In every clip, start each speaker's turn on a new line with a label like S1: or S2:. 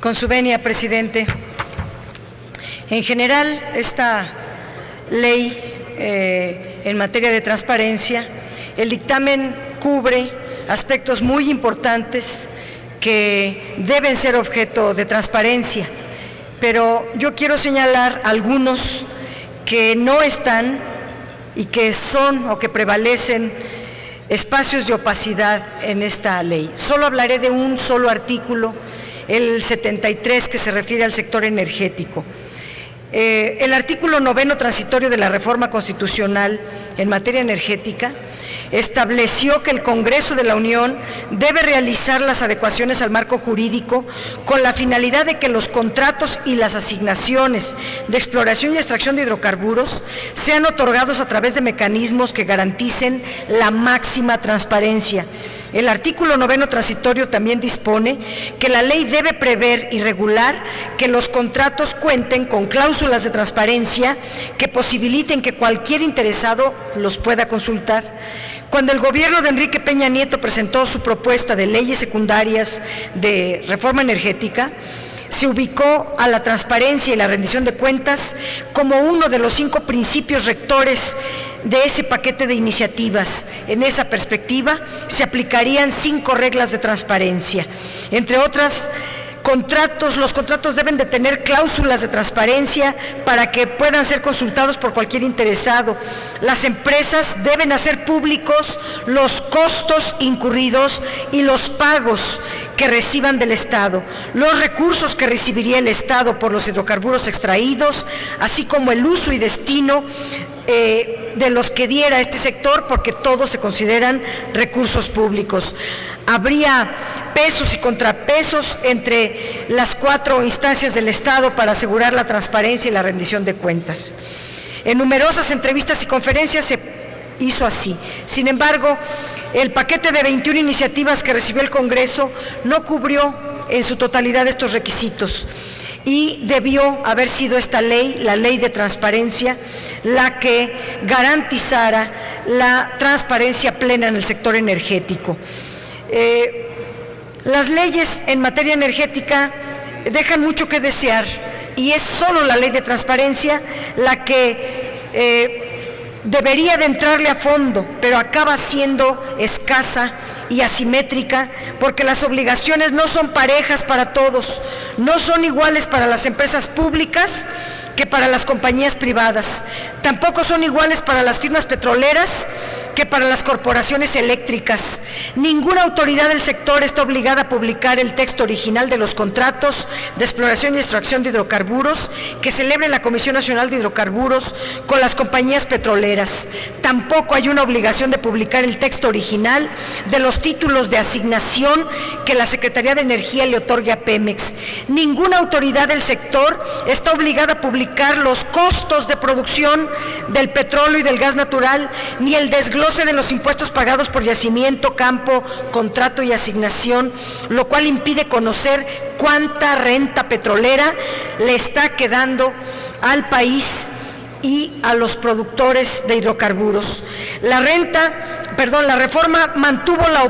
S1: Con su venia, presidente. En general, esta ley en materia de transparencia, el dictamen cubre aspectos muy importantes que deben ser objeto de transparencia, pero yo quiero señalar algunos que no están y que son o que prevalecen espacios de opacidad en esta ley. Solo hablaré de un solo artículo, el 73, que se refiere al sector energético. El artículo 9 transitorio de la reforma constitucional en materia energética estableció que el Congreso de la Unión debe realizar las adecuaciones al marco jurídico con la finalidad de que los contratos y las asignaciones de exploración y extracción de hidrocarburos sean otorgados a través de mecanismos que garanticen la máxima transparencia. El artículo 9 transitorio también dispone que la ley debe prever y regular que los contratos cuenten con cláusulas de transparencia que posibiliten que cualquier interesado los pueda consultar. Cuando el gobierno de Enrique Peña Nieto presentó su propuesta de leyes secundarias de reforma energética, se ubicó a la transparencia y la rendición de cuentas como uno de los 5 principios rectores de ese paquete de iniciativas. En esa perspectiva se aplicarían 5 reglas de transparencia. Entre otras, los contratos deben de tener cláusulas de transparencia para que puedan ser consultados por cualquier interesado. Las empresas deben hacer públicos los costos incurridos y los pagos que reciban del Estado, los recursos que recibiría el Estado por los hidrocarburos extraídos, así como el uso y destino de los que diera este sector, porque todos se consideran recursos públicos. Habría pesos y contrapesos entre las 4 instancias del Estado para asegurar la transparencia y la rendición de cuentas. En numerosas entrevistas y conferencias se hizo así. Sin embargo, el paquete de 21 iniciativas que recibió el Congreso no cubrió en su totalidad estos requisitos y debió haber sido esta ley, la ley de transparencia, la que garantizara la transparencia plena en el sector energético. Las leyes en materia energética dejan mucho que desear y es solo la ley de transparencia la que debería de entrarle a fondo, pero acaba siendo escasa y asimétrica porque las obligaciones no son parejas para todos, no son iguales para las empresas públicas que para las compañías privadas, tampoco son iguales para las firmas petroleras que para las corporaciones eléctricas. Ninguna autoridad del sector está obligada a publicar el texto original de los contratos de exploración y extracción de hidrocarburos que celebre la Comisión Nacional de Hidrocarburos con las compañías petroleras. Tampoco hay una obligación de publicar el texto original de los títulos de asignación que la Secretaría de Energía le otorgue a Pemex. Ninguna autoridad del sector está obligada a publicar los costos de producción del petróleo y del gas natural, ni el desglose de los impuestos pagados por yacimiento, campo, contrato y asignación, lo cual impide conocer cuánta renta petrolera le está quedando al país y a los productores de hidrocarburos. La reforma mantuvo la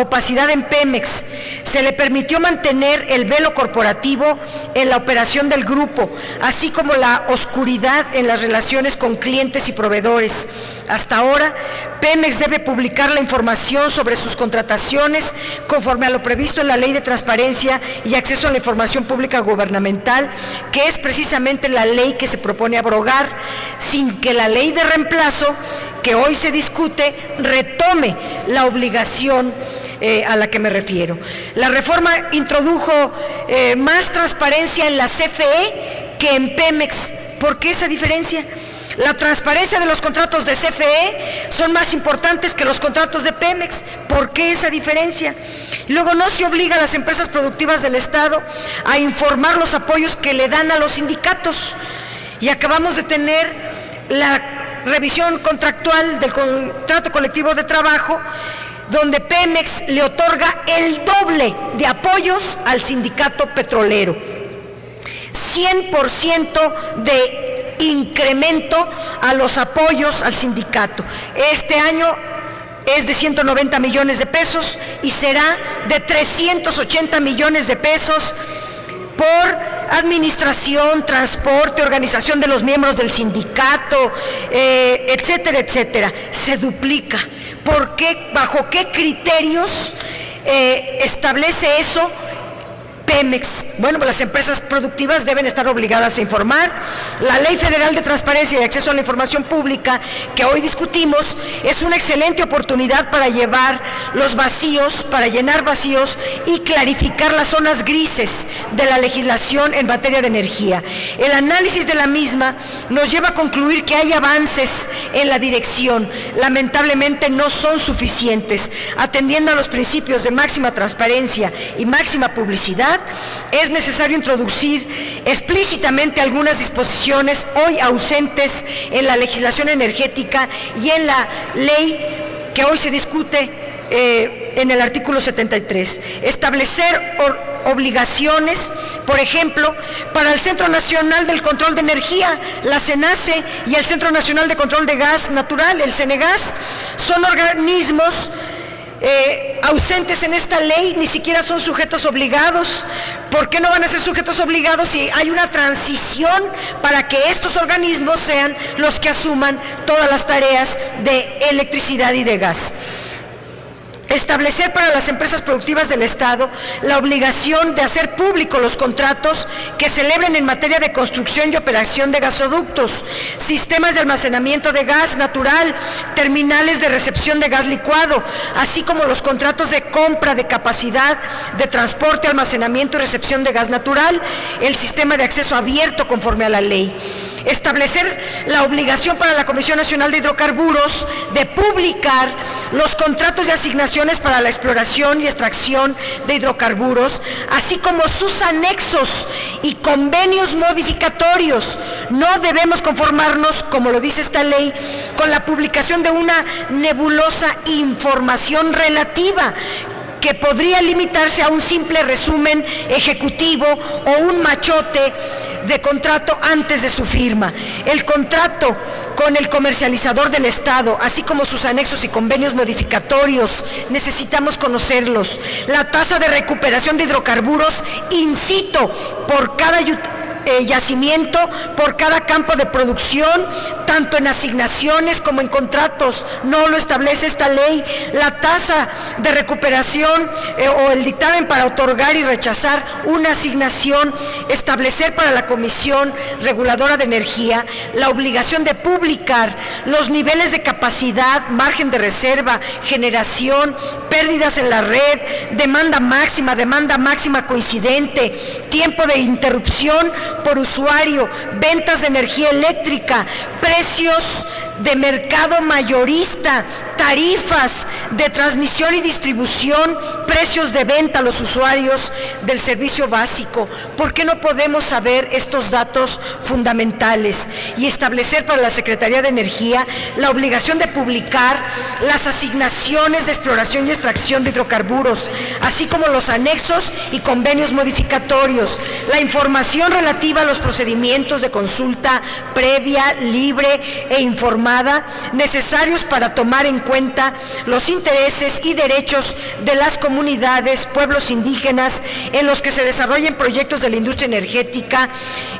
S1: opacidad en Pemex, se le permitió mantener el velo corporativo en la operación del grupo, así como la oscuridad en las relaciones con clientes y proveedores. Hasta ahora, Pemex debe publicar la información sobre sus contrataciones conforme a lo previsto en la Ley de Transparencia y Acceso a la Información Pública Gubernamental, que es precisamente la ley que se propone abrogar, sin que la ley de reemplazo que hoy se discute retome la obligación a la que me refiero. La reforma introdujo más transparencia en la CFE que en Pemex. ¿Por qué esa diferencia? La transparencia de los contratos de CFE son más importantes que los contratos de Pemex. ¿Por qué esa diferencia? Luego, no se obliga a las empresas productivas del Estado a informar los apoyos que le dan a los sindicatos. Y acabamos de tener la revisión contractual del contrato colectivo de trabajo, donde Pemex le otorga el doble de apoyos al sindicato petrolero. 100% de incremento a los apoyos al sindicato. Este año es de 190 millones de pesos y será de 380 millones de pesos por administración, transporte, organización de los miembros del sindicato, etcétera, etcétera. Se duplica. ¿Por qué? ¿Bajo qué criterios establece eso Pemex? Bueno, pues las empresas productivas deben estar obligadas a informar. La Ley Federal de Transparencia y Acceso a la Información Pública, que hoy discutimos, es una excelente oportunidad para llenar vacíos y clarificar las zonas grises de la legislación en materia de energía. El análisis de la misma nos lleva a concluir que hay avances en la dirección. Lamentablemente no son suficientes. Atendiendo a los principios de máxima transparencia y máxima publicidad, es necesario introducir explícitamente algunas disposiciones hoy ausentes en la legislación energética y en la ley que hoy se discute en el artículo 73. Establecer obligaciones, por ejemplo, para el Centro Nacional del Control de Energía, la CENACE, y el Centro Nacional de Control de Gas Natural, el CENEGAS, son organismos ausentes en esta ley, ni siquiera son sujetos obligados. ¿Por qué no van a ser sujetos obligados si hay una transición para que estos organismos sean los que asuman todas las tareas de electricidad y de gas? Establecer para las empresas productivas del Estado la obligación de hacer público los contratos que celebren en materia de construcción y operación de gasoductos, sistemas de almacenamiento de gas natural, terminales de recepción de gas licuado, así como los contratos de compra de capacidad de transporte, almacenamiento y recepción de gas natural, el sistema de acceso abierto conforme a la ley. Establecer la obligación para la Comisión Nacional de Hidrocarburos de publicar los contratos de asignaciones para la exploración y extracción de hidrocarburos, así como sus anexos y convenios modificatorios. No debemos conformarnos, como lo dice esta ley, con la publicación de una nebulosa información relativa que podría limitarse a un simple resumen ejecutivo o un machote de contrato antes de su firma. El contrato con el comercializador del Estado, así como sus anexos y convenios modificatorios, necesitamos conocerlos. La tasa de recuperación de hidrocarburos in situ por cada yacimiento, por cada campo de producción, tanto en asignaciones como en contratos, no lo establece esta ley. La tasa de recuperación o el dictamen para otorgar y rechazar una asignación, establecer para la Comisión Reguladora de Energía la obligación de publicar los niveles de capacidad, margen de reserva, generación, pérdidas en la red, demanda máxima coincidente, tiempo de interrupción por usuario, ventas de energía eléctrica, precios de mercado mayorista, tarifas de transmisión y distribución, precios de venta a los usuarios del servicio básico. ¿Por qué no podemos saber estos datos fundamentales? Y establecer para la Secretaría de Energía la obligación de publicar las asignaciones de exploración y extracción de hidrocarburos, así como los anexos y convenios modificatorios, la información relativa a los procedimientos de consulta previa, libre e informada necesarios para tomar en cuenta los intereses y derechos de las comunidades, pueblos indígenas en los que se desarrollen proyectos de la industria energética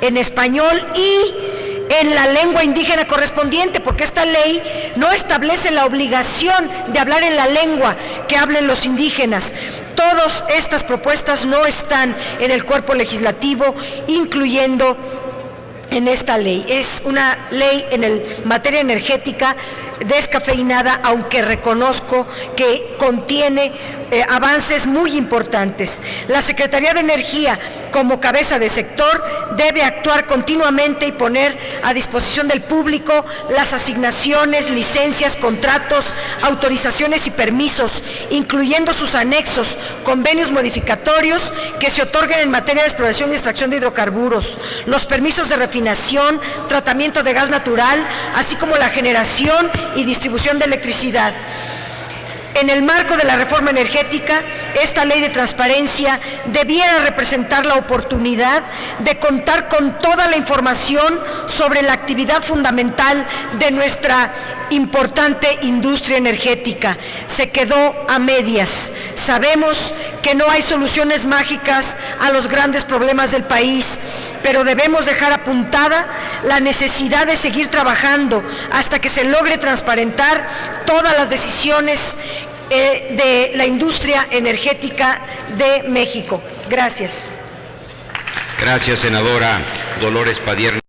S1: en español y en la lengua indígena correspondiente, porque esta ley no establece la obligación de hablar en la lengua que hablen los indígenas. Todas estas propuestas no están en el cuerpo legislativo, incluyendo en esta ley. Es una ley en materia energética descafeinada, aunque reconozco que contiene avances muy importantes. La Secretaría de Energía, como cabeza de sector, debe actuar continuamente y poner a disposición del público las asignaciones, licencias, contratos, autorizaciones y permisos, incluyendo sus anexos, convenios modificatorios que se otorguen en materia de exploración y extracción de hidrocarburos, los permisos de refinación, tratamiento de gas natural, así como la generación y distribución de electricidad. En el marco de la reforma energética, esta ley de transparencia debiera representar la oportunidad de contar con toda la información sobre la actividad fundamental de nuestra importante industria energética. Se quedó a medias. Sabemos que no hay soluciones mágicas a los grandes problemas del país, pero debemos dejar apuntada la necesidad de seguir trabajando hasta que se logre transparentar todas las decisiones de la industria energética de México. Gracias.
S2: Gracias, senadora Dolores Padierna.